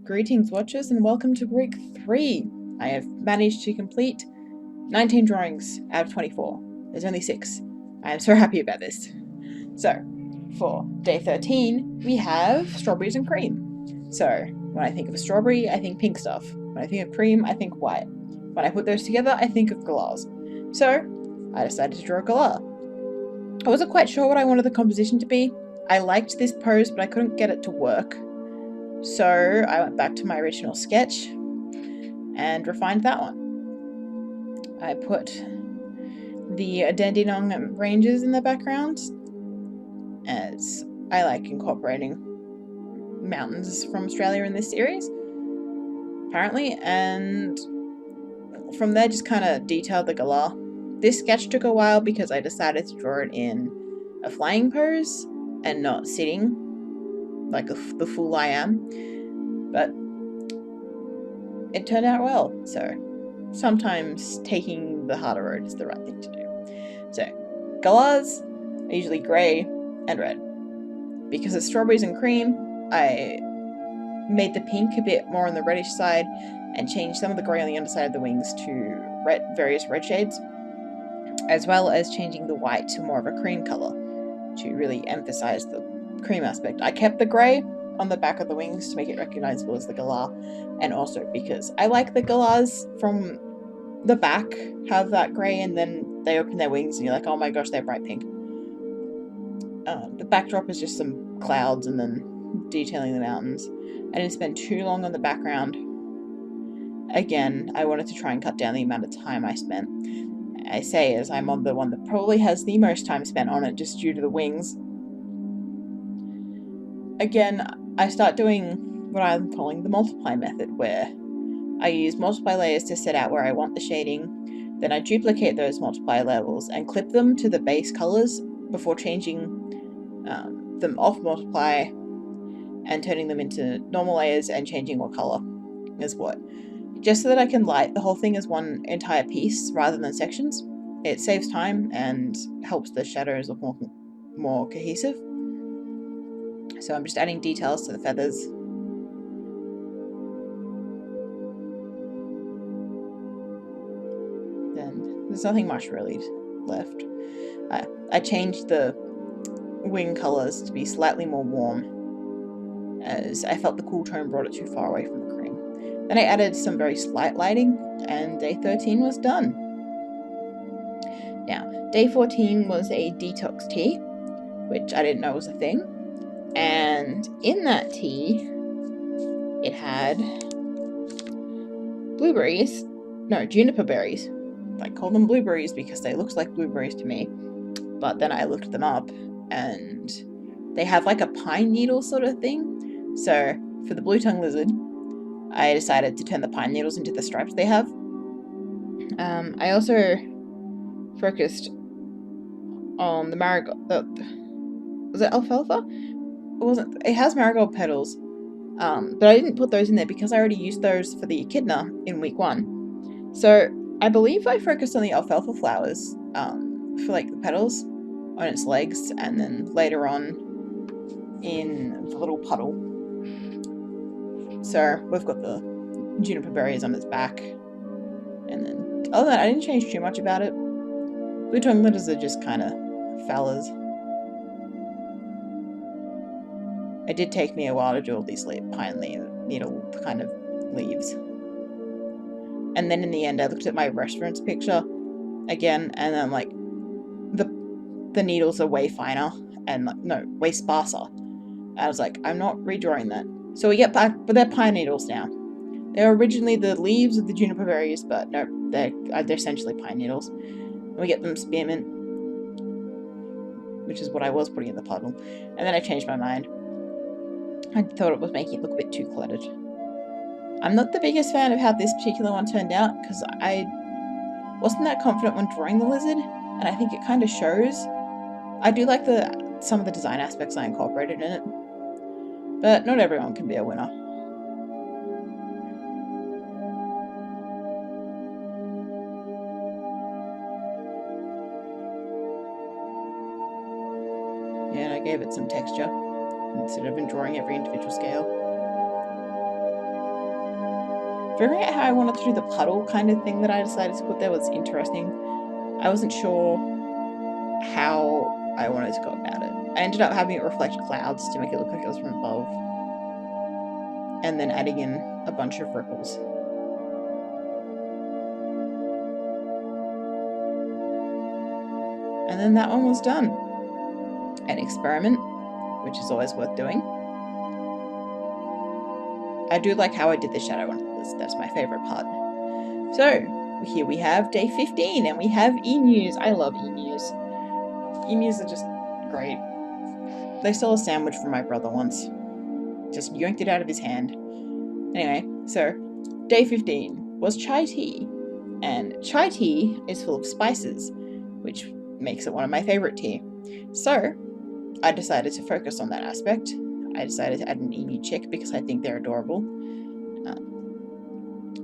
Greetings, watchers, and welcome to week 3. I have managed to complete 19 drawings out of 24. There's only 6. I am so happy about this. So, for day 13, we have strawberries and cream. So, when I think of a strawberry, I think pink stuff. When I think of cream, I think white. When I put those together, I think of galahs. So, I decided to draw a galah. I wasn't quite sure what I wanted the composition to be. I liked this pose, but I couldn't get it to work. So I went back to my original sketch and refined that one. I put the Dandenong Ranges in the background, as I like incorporating mountains from Australia in this series, apparently, and from there just kind of detailed the galah. This sketch took a while because I decided to draw it in a flying pose and not sitting like the fool I am, but it turned out well, so sometimes taking the harder road is the right thing to do. So, galahs are usually grey and red. Because it's strawberries and cream, I made the pink a bit more on the reddish side and changed some of the grey on the underside of the wings to various red shades, as well as changing the white to more of a cream colour to really emphasise the cream aspect. I kept the grey on the back of the wings to make it recognisable as the galah, and also because I like the galahs from the back have that grey and then they open their wings and you're like, oh my gosh, they're bright pink. The backdrop is just some clouds and then detailing the mountains. I didn't spend too long on the background. Again, I wanted to try and cut down the amount of time I spent. I say as I'm on the one that probably has the most time spent on it just due to the wings. Again, I start doing what I'm calling the multiply method, where I use multiply layers to set out where I want the shading, then I duplicate those multiply levels and clip them to the base colours before changing them off multiply and turning them into normal layers and changing what colour is what. Just so that I can light the whole thing as one entire piece rather than sections. It saves time and helps the shadows look more cohesive. So I'm just adding details to the feathers. Then there's nothing much really left. I changed the wing colours to be slightly more warm, as I felt the cool tone brought it too far away from the cream. Then I added some very slight lighting, and day 13 was done. Now, day 14 was a detox tea, which I didn't know was a thing, and in that tea, it had juniper berries. I call them blueberries because they look like blueberries to me, but then I looked them up and they have like a pine needle sort of thing. So for the blue tongue lizard, I decided to turn the pine needles into the stripes they have. I also focused on the marigold. Was it alfalfa? It wasn't. It has marigold petals, but I didn't put those in there because I already used those for the echidna in week 1. So I believe I focused on the alfalfa flowers for like the petals on its legs, and then later on in the little puddle. So we've got the juniper berries on its back, and then other than that, I didn't change too much about it. Blue tongue lizards are just kind of fellas. It did take me a while to do all these pine needle kind of leaves. And then in the end, I looked at my reference picture again, and I'm like, the needles are way finer and way sparser. I was like, I'm not redrawing that. So we get back, but they're pine needles now. They're originally the leaves of the juniper berries, but no, they're essentially pine needles. And we get them spearmint, which is what I was putting in the puddle. And then I changed my mind. I thought it was making it look a bit too cluttered. I'm not the biggest fan of how this particular one turned out, because I wasn't that confident when drawing the lizard, and I think it kind of shows. I do like some of the design aspects I incorporated in it, but not everyone can be a winner. Yeah, and I gave it some texture instead of drawing every individual scale. figuring out how I wanted to do the puddle kind of thing that I decided to put there was interesting. I wasn't sure how I wanted to go about it. I ended up having it reflect clouds to make it look like it was from above, and then adding in a bunch of ripples. And then that one was done. An experiment, which is always worth doing. I do like how I did the shadow on the list. That's my favourite part. So, here we have day 15, and we have emus. I love emus. Emus are just great. They stole a sandwich from my brother once. Just yanked it out of his hand. Anyway, so, day 15 was chai tea. And chai tea is full of spices, which makes it one of my favourite tea. So, I decided to focus on that aspect. I decided to add an emu chick because I think they're adorable.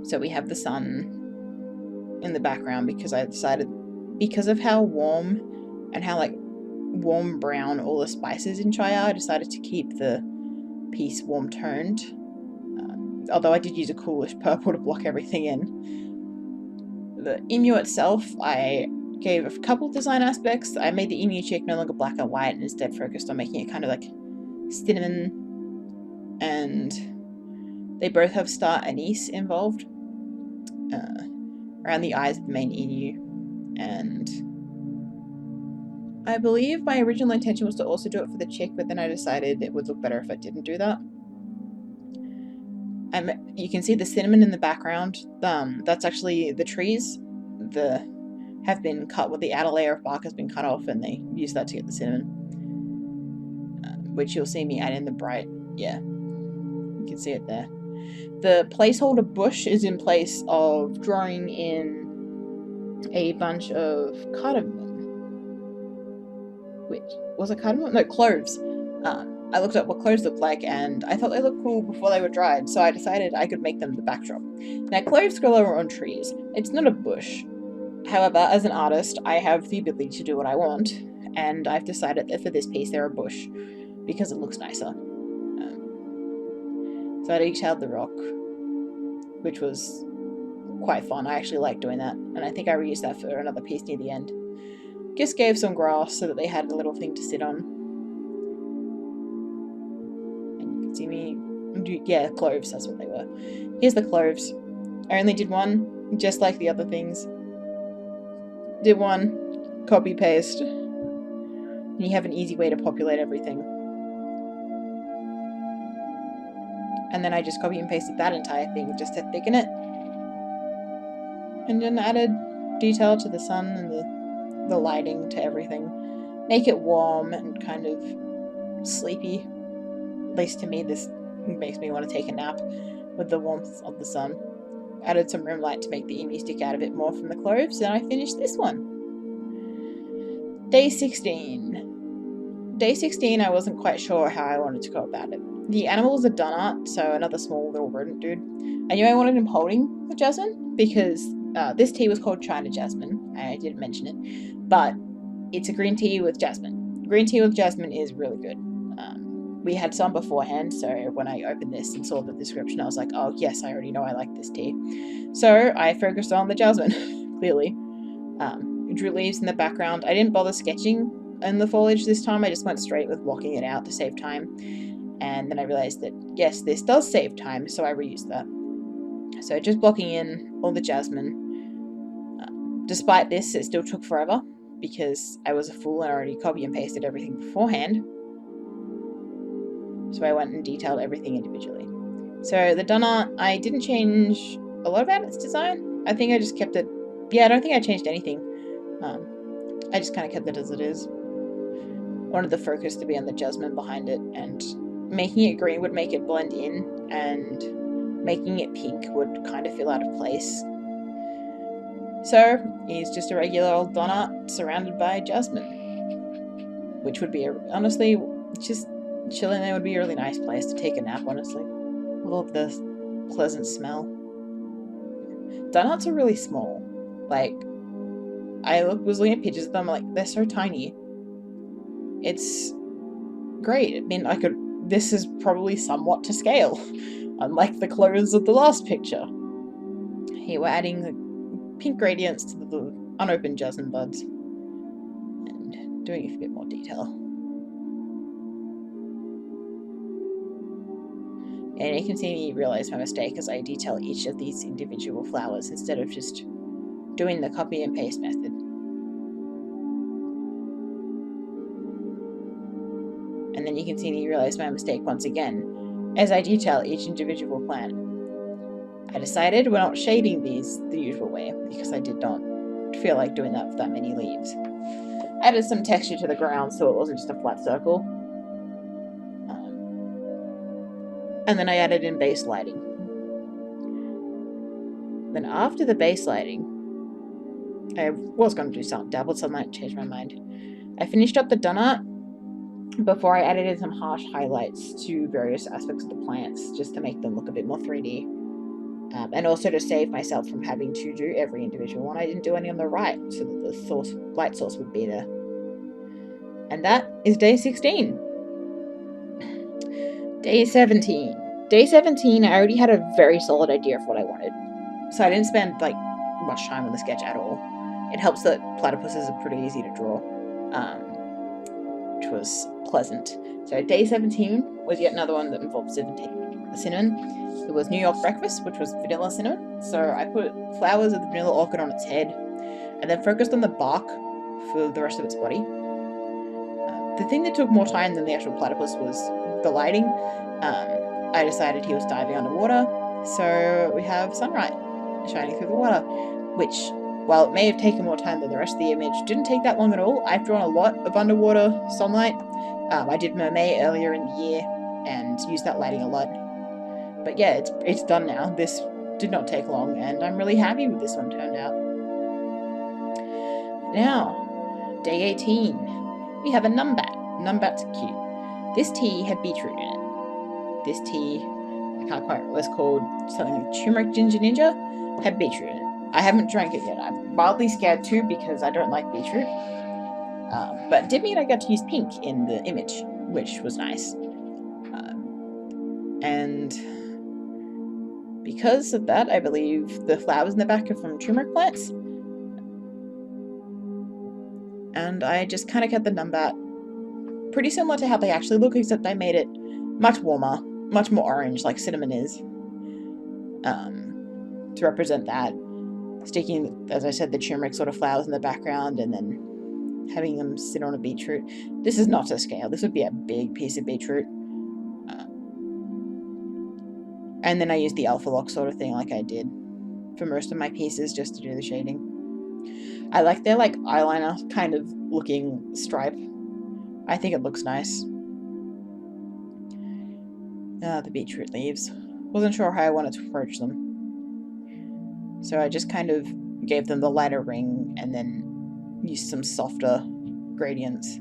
So we have the sun in the background because I decided, because of how warm and how like warm brown all the spices in chai are, I decided to keep the piece warm toned. Although I did use a coolish purple to block everything in. The emu itself, I gave a couple of design aspects. I made the emu chick no longer black and white and instead focused on making it kind of like cinnamon, and they both have star anise involved around the eyes of the main emu. And I believe my original intention was to also do it for the chick, but then I decided it would look better if I didn't do that. You can see the cinnamon in the background. That's actually the trees have been cut, with the outer layer of bark has been cut off, and they use that to get the cinnamon, which you'll see me add in the bright. Yeah, you can see it there. The placeholder bush is in place of drawing in a bunch of cardamom. Which was it cardamom? No, cloves. I looked up what cloves look like, and I thought they looked cool before they were dried, so I decided I could make them the backdrop. Now, cloves grow on trees. It's not a bush. However, as an artist, I have the ability to do what I want, and I've decided that for this piece they're a bush because it looks nicer. So I detailed the rock, which was quite fun. I actually liked doing that, and I think I reused that for another piece near the end. Just gave some grass so that they had a little thing to sit on. And you can see me, yeah, cloves, that's what they were. Here's the cloves. I only did one, just like the other things. Did one, copy paste, and you have an easy way to populate everything. And then I just copy and pasted that entire thing just to thicken it. And then added detail to the sun and the lighting to everything. Make it warm and kind of sleepy. At least to me, this makes me want to take a nap with the warmth of the sun. Added some room light to make the emu stick out a bit more from the cloves, and I finished this one. Day 16. Day 16, I wasn't quite sure how I wanted to go about it. The animal was a dunart, so another small little rodent dude. I knew I wanted him holding the jasmine because this tea was called China Jasmine. I didn't mention it, but it's a green tea with jasmine. Green tea with jasmine is really good. We had some beforehand, so when I opened this and saw the description, I was like, oh yes, I already know I like this tea. So I focused on the jasmine, clearly. Drew leaves in the background. I didn't bother sketching in the foliage this time, I just went straight with blocking it out to save time. And then I realized that, yes, this does save time, so I reused that. So just blocking in all the jasmine. Despite this, it still took forever, because I was a fool and already copy and pasted everything beforehand. So I went and detailed everything individually. So the dunart, I didn't change a lot about its design. I think I just kept it, I don't think I changed anything. I just kind of kept it as it is. Wanted the focus to be on the jasmine behind it, and making it green would make it blend in, and making it pink would kind of feel out of place. So he's just a regular old dunart surrounded by jasmine, which would be honestly just chilling there would be a really nice place to take a nap, honestly. All of the pleasant smell. Dunarts are really small. Like, I was looking at pictures of them, like, they're so tiny. It's great. I mean, this is probably somewhat to scale, unlike the clothes of the last picture. here we're adding the pink gradients to the unopened jasmine buds and doing a bit more detail. And you can see me realize my mistake as I detail each of these individual flowers instead of just doing the copy and paste method. And then you can see me realize my mistake once again as I detail each individual plant. I decided we're not shading these the usual way because I did not feel like doing that with that many leaves. I added some texture to the ground so it wasn't just a flat circle. And then I added in base lighting. Then after the base lighting, I was going to do some dabbled sunlight and changed my mind. I finished up the done art before I added in some harsh highlights to various aspects of the plants just to make them look a bit more 3D. And also to save myself from having to do every individual one. I didn't do any on the right so that the light source would be there. And that is day 16. Day 17. Day 17, I already had a very solid idea of what I wanted. So I didn't spend much time on the sketch at all. It helps that platypuses are pretty easy to draw, which was pleasant. So day 17 was yet another one that involved cinnamon. It was New York breakfast, which was vanilla cinnamon. So I put flowers of the vanilla orchid on its head and then focused on the bark for the rest of its body. The thing that took more time than the actual platypus was the lighting. I decided he was diving underwater, so we have sunlight shining through the water, which, while it may have taken more time than the rest of the image, didn't take that long at all. I've drawn a lot of underwater sunlight. I did Mermaid earlier in the year and used that lighting a lot. But yeah, it's done now. This did not take long, and I'm really happy with this one turned out. Now, day 18. We have a numbat. Numbat's cute. This tea had beetroot in it. This tea, I can't quite remember what it's called, something like turmeric ginger ninja, had beetroot in it. I haven't drank it yet. I'm mildly scared too because I don't like beetroot. But it did mean I got to use pink in the image, which was nice. And because of that, I believe the flowers in the back are from turmeric plants. And I just kind of kept the numbat pretty similar to how they actually look, except I made it much warmer, much more orange, like cinnamon is, to represent that. Sticking, as I said, the turmeric sort of flowers in the background and then having them sit on a beetroot. This is not to scale. This would be a big piece of beetroot. And then I used the alpha lock sort of thing like I did for most of my pieces just to do the shading. I like their eyeliner kind of looking stripe. I think it looks nice. The beetroot leaves. Wasn't sure how I wanted to approach them. So I just kind of gave them the lighter ring and then used some softer gradients.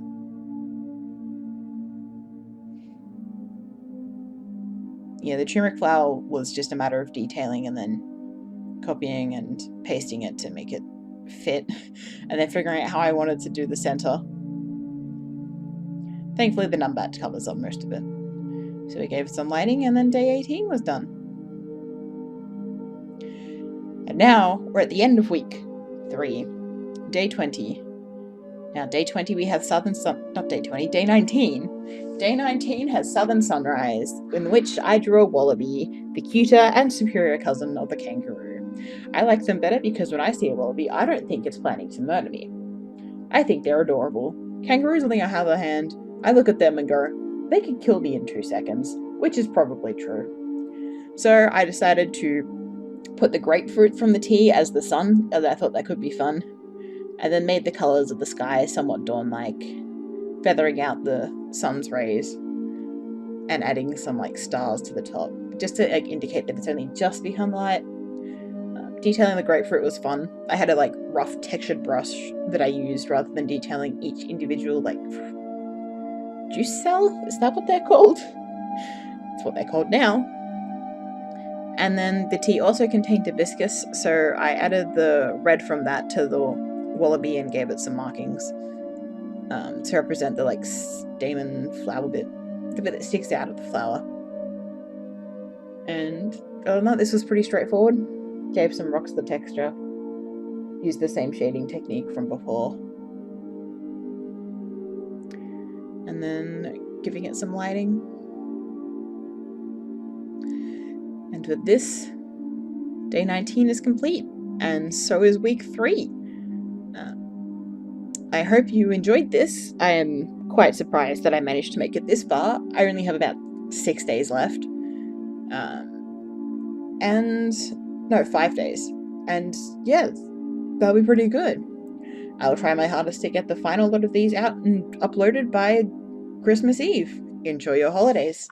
Yeah, the turmeric flower was just a matter of detailing and then copying and pasting it to make it fit, and then figuring out how I wanted to do the center. Thankfully, the numbat covers up most of it. So we gave it some lighting, and then day 18 was done. And now we're at the end of week 3, day 20. Now, day 20 we have southern sun. Not day 20, day 19. Day 19 has southern sunrise, in which I drew a wallaby, the cuter and superior cousin of the kangaroo. I like them better because when I see a wallaby, I don't think it's planning to murder me. I think they're adorable. Kangaroos, on the other hand, I look at them and go, they could kill me in 2 seconds, which is probably true. So I decided to put the grapefruit from the tea as the sun, as I thought that could be fun, and then made the colours of the sky somewhat dawn-like, feathering out the sun's rays and adding some stars to the top, just to indicate that it's only just become light. Detailing the grapefruit was fun. I had a rough textured brush that I used rather than detailing each individual juice cell. Is that what they're called? That's what they're called now. And then the tea also contained hibiscus, so I added the red from that to the wallaby and gave it some markings to represent the stamen flower bit, the bit that sticks out of the flower. And other than that, this was pretty straightforward. Gave some rocks the texture. Used the same shading technique from before. And then giving it some lighting. And with this, day 19 is complete, and so is week 3. I hope you enjoyed this. I am quite surprised that I managed to make it this far. I only have about 6 days left. 5 days. And yeah, that'll be pretty good. I'll try my hardest to get the final lot of these out and uploaded by Christmas Eve. Enjoy your holidays.